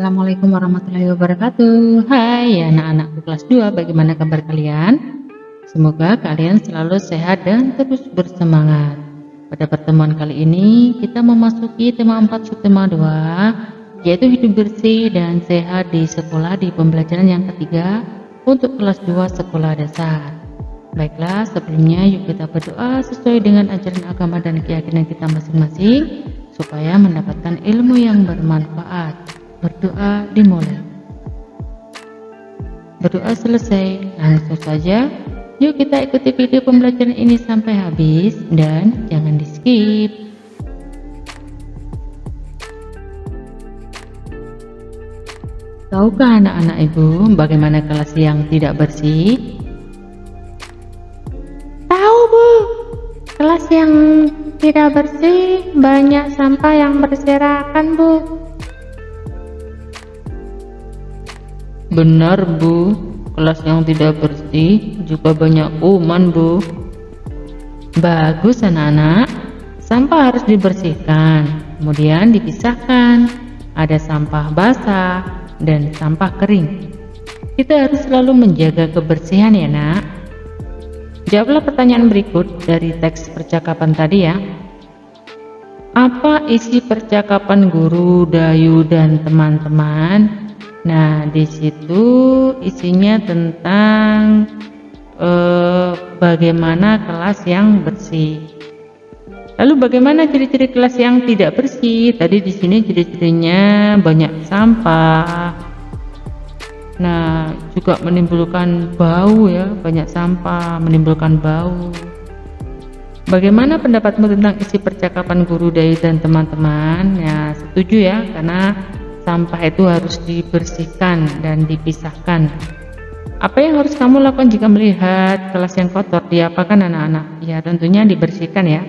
Assalamualaikum warahmatullahi wabarakatuh. Hai anak-anakku kelas 2, bagaimana kabar kalian? Semoga kalian selalu sehat dan terus bersemangat. Pada pertemuan kali ini kita memasuki tema 4 subtema 2, yaitu hidup bersih dan sehat di sekolah di pembelajaran yang ketiga untuk kelas 2 sekolah dasar. Baiklah, sebelumnya yuk kita berdoa sesuai dengan ajaran agama dan keyakinan kita masing-masing supaya mendapatkan ilmu yang bermanfaat. Berdoa dimulai. Berdoa selesai, langsung saja yuk kita ikuti video pembelajaran ini sampai habis dan jangan di skip. Tahukah anak-anak ibu bagaimana kelas yang tidak bersih? Tahu Bu, kelas yang tidak bersih banyak sampah yang berserakan Bu. Benar Bu, kelas yang tidak bersih juga banyak kuman Bu. Bagus anak-anak, sampah harus dibersihkan, kemudian dipisahkan. Ada sampah basah dan sampah kering. Kita harus selalu menjaga kebersihan ya nak. Jawablah pertanyaan berikut dari teks percakapan tadi ya. Apa isi percakapan guru, Dayu, dan teman-teman? Nah, di situ isinya tentang bagaimana kelas yang bersih. Lalu bagaimana ciri-ciri kelas yang tidak bersih? Tadi di sini ciri-cirinya banyak sampah. Nah, juga menimbulkan bau ya, banyak sampah menimbulkan bau. Bagaimana pendapatmu tentang isi percakapan guru, Dayu, dan teman-teman? Ya, setuju ya, karena sampah itu harus dibersihkan dan dipisahkan. Apa yang harus kamu lakukan jika melihat kelas yang kotor? Diapakan anak-anak? Ya tentunya dibersihkan ya.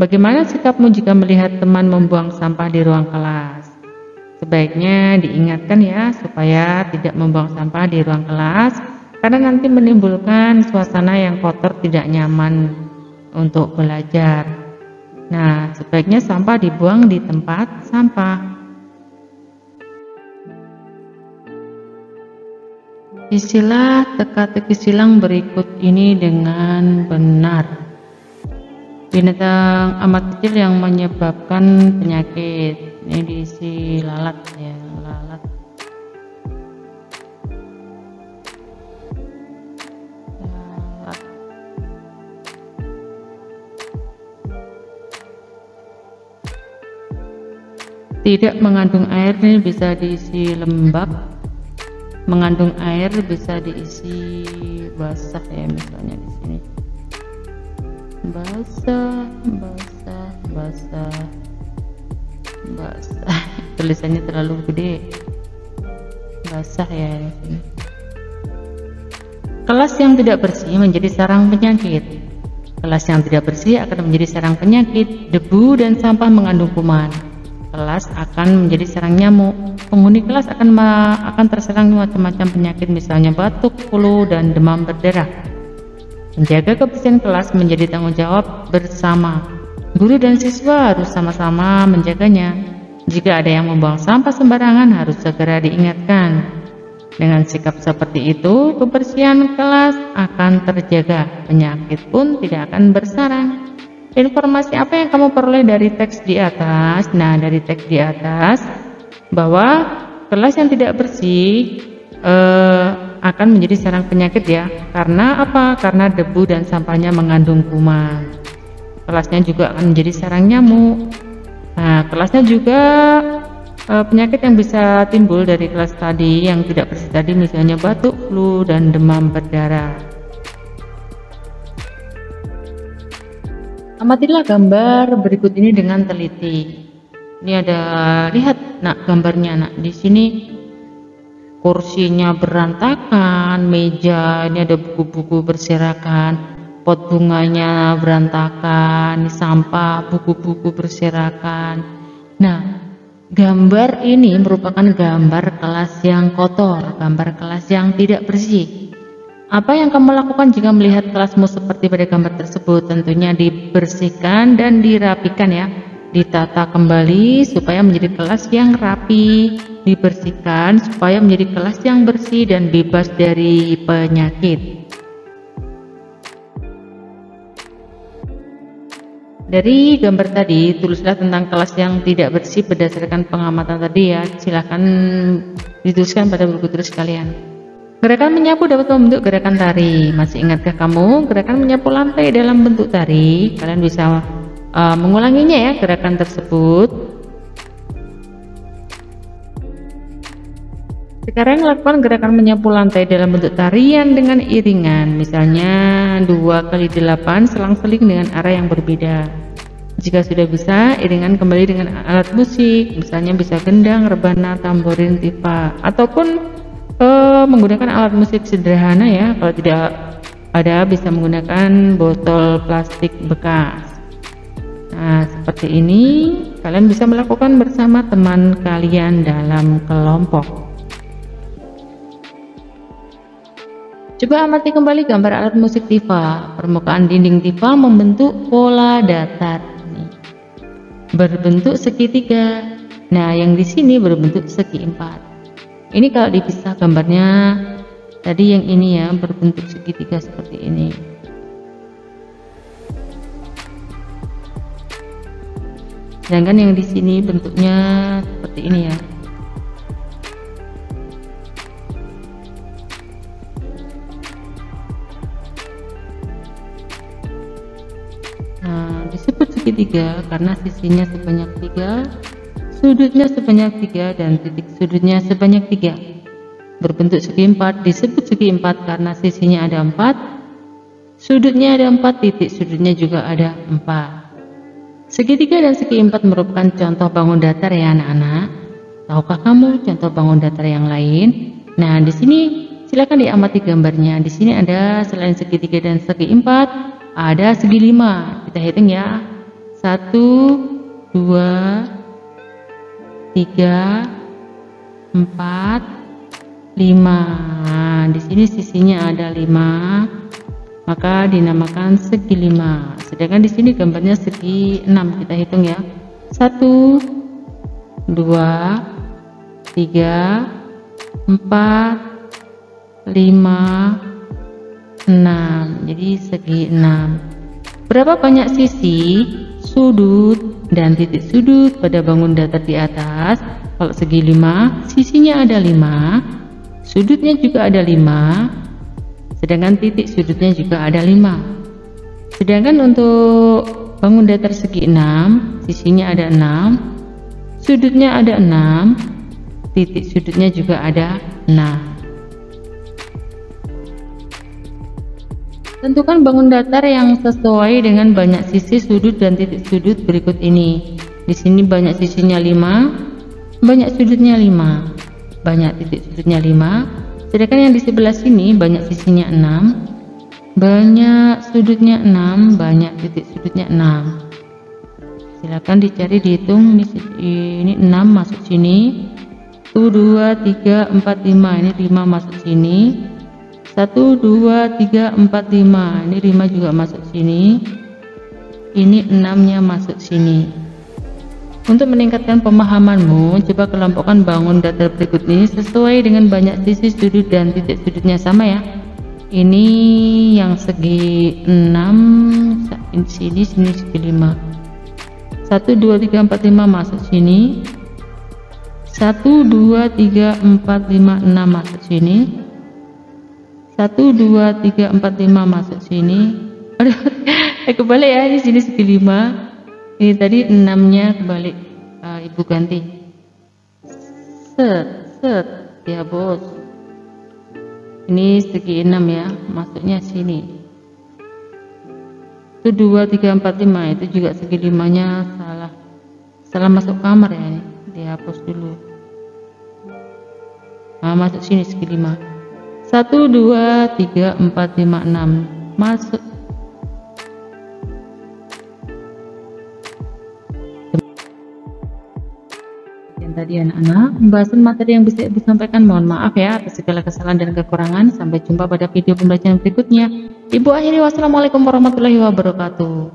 Bagaimana sikapmu jika melihat teman membuang sampah di ruang kelas? Sebaiknya diingatkan ya supaya tidak membuang sampah di ruang kelas, karena nanti menimbulkan suasana yang kotor, tidak nyaman untuk belajar. Nah, sebaiknya sampah dibuang di tempat sampah. Isilah teka-teki silang berikut ini dengan benar. Binatang amat kecil yang menyebabkan penyakit. Ini diisi lalat ya, lalat. Lalat. Tidak mengandung air ini bisa diisi lembab. Mengandung air bisa diisi basah ya, misalnya di sini basah. Tulisannya terlalu gede, basah ya di sini. Kelas yang tidak bersih menjadi sarang penyakit. Kelas yang tidak bersih akan menjadi sarang penyakit. Debu dan sampah mengandung kuman. Kelas akan menjadi sarang nyamuk. Penghuni kelas akan terserang macam-macam penyakit, misalnya batuk, flu, dan demam berdarah. Menjaga kebersihan kelas menjadi tanggung jawab bersama. Guru dan siswa harus sama-sama menjaganya. Jika ada yang membuang sampah sembarangan harus segera diingatkan. Dengan sikap seperti itu, kebersihan kelas akan terjaga. Penyakit pun tidak akan bersarang. Informasi apa yang kamu peroleh dari teks di atas? Nah, dari teks di atas bahwa kelas yang tidak bersih akan menjadi sarang penyakit ya. Karena apa? Karena debu dan sampahnya mengandung kuman. Kelasnya juga akan menjadi sarang nyamuk. Nah, kelasnya juga penyakit yang bisa timbul dari kelas tadi yang tidak bersih tadi, misalnya batuk, flu, dan demam berdarah. Amatilah gambar berikut ini dengan teliti. Ini ada, lihat nak gambarnya nak, di sini kursinya berantakan, meja ini ada buku-buku berserakan, pot bunganya berantakan, sampah, buku-buku berserakan. Nah, gambar ini merupakan gambar kelas yang kotor, gambar kelas yang tidak bersih. Apa yang kamu lakukan jika melihat kelasmu seperti pada gambar tersebut? Tentunya dibersihkan dan dirapikan ya. ditata kembali supaya menjadi kelas yang rapi, dibersihkan supaya menjadi kelas yang bersih dan bebas dari penyakit. Dari gambar tadi, tulislah tentang kelas yang tidak bersih berdasarkan pengamatan tadi ya. Silahkan dituliskan pada buku tulis kalian. Gerakan menyapu dapat membentuk gerakan tari. Masih ingatkah kamu gerakan menyapu lantai dalam bentuk tari? Kalian bisa mengulanginya ya, gerakan tersebut. Sekarang lakukan gerakan menyapu lantai dalam bentuk tarian dengan iringan, misalnya 2 kali 8 selang-seling dengan arah yang berbeda. Jika sudah bisa, iringan kembali dengan alat musik, misalnya bisa gendang, rebana, tamborin, tipa, ataupun menggunakan alat musik sederhana ya. Kalau tidak ada, bisa menggunakan botol plastik bekas. Nah, seperti ini kalian bisa melakukan bersama teman kalian dalam kelompok. Coba amati kembali gambar alat musik tifa. Permukaan dinding tifa membentuk pola datar nih, berbentuk segitiga. Nah, yang di sini berbentuk segi empat. Ini kalau dipisah gambarnya tadi yang ini ya, berbentuk segitiga seperti ini. Sedangkan yang di sini bentuknya seperti ini ya. Nah, disebut segitiga karena sisinya sebanyak 3, sudutnya sebanyak 3, dan titik sudutnya sebanyak 3. Berbentuk segi empat disebut segi empat karena sisinya ada 4, sudutnya ada 4, titik sudutnya juga ada 4. Segitiga dan segi empat merupakan contoh bangun datar ya anak-anak. Tahukah kamu contoh bangun datar yang lain? Nah, di sini silakan diamati gambarnya. Di sini ada selain segitiga dan segi empat, ada segi 5. Kita hitung ya. 1, 2, 3, 4, 5. Nah, di sini sisinya ada 5. Maka dinamakan segi 5. Sedangkan di sini gambarnya segi 6. Kita hitung ya. 1, 2, 3, 4, 5, 6. Jadi segi 6. Berapa banyak sisi, sudut, dan titik sudut pada bangun datar di atas? Kalau segi 5, sisinya ada 5, sudutnya juga ada 5, sedangkan titik sudutnya juga ada 5. Sedangkan untuk bangun datar segi 6, sisinya ada 6, sudutnya ada 6, titik sudutnya juga ada 6. Tentukan bangun datar yang sesuai dengan banyak sisi, sudut, dan titik sudut berikut ini. Di sini banyak sisinya 5, banyak sudutnya 5, banyak titik sudutnya 5. Sedangkan yang di sebelah sini banyak sisinya 6, banyak sudutnya 6, banyak titik sudutnya 6. Silakan dicari, dihitung. Ini 6 masuk sini, 1, 2, 3, 4, 5. Ini 5 masuk sini, 1, 2, 3, 4, 5. Ini 5 juga masuk sini, ini 6-nya masuk sini. Untuk meningkatkan pemahamanmu, coba kelompokkan bangun datar berikut ini sesuai dengan banyak sisi, sudut, dan titik sudutnya sama ya. Ini yang segi 6, sini segi 5. 1, 2, 3, 4, 5 masuk sini, 1, 2, 3, 4, 5, 6 masuk sini, 1, 2, 3, 4, 5 masuk sini. Aduh, kebalik ya, di sini segi 5. Ini tadi 6-nya kebalik, ibu ganti. Set ya bos. Ini segi 6 ya, masuknya sini. Itu 2, 3, 4, 5. Itu juga segi 5-nya salah masuk kamar ya, ini dihapus dulu. Nah, masuk sini segi 5. 1, 2, 3, 4, 5, 6 masuk. Tadi anak-anak, pembahasan materi yang bisa ibu sampaikan, mohon maaf ya atas segala kesalahan dan kekurangan. Sampai jumpa pada video pembelajaran berikutnya. Ibu akhiri, wassalamualaikum warahmatullahi wabarakatuh.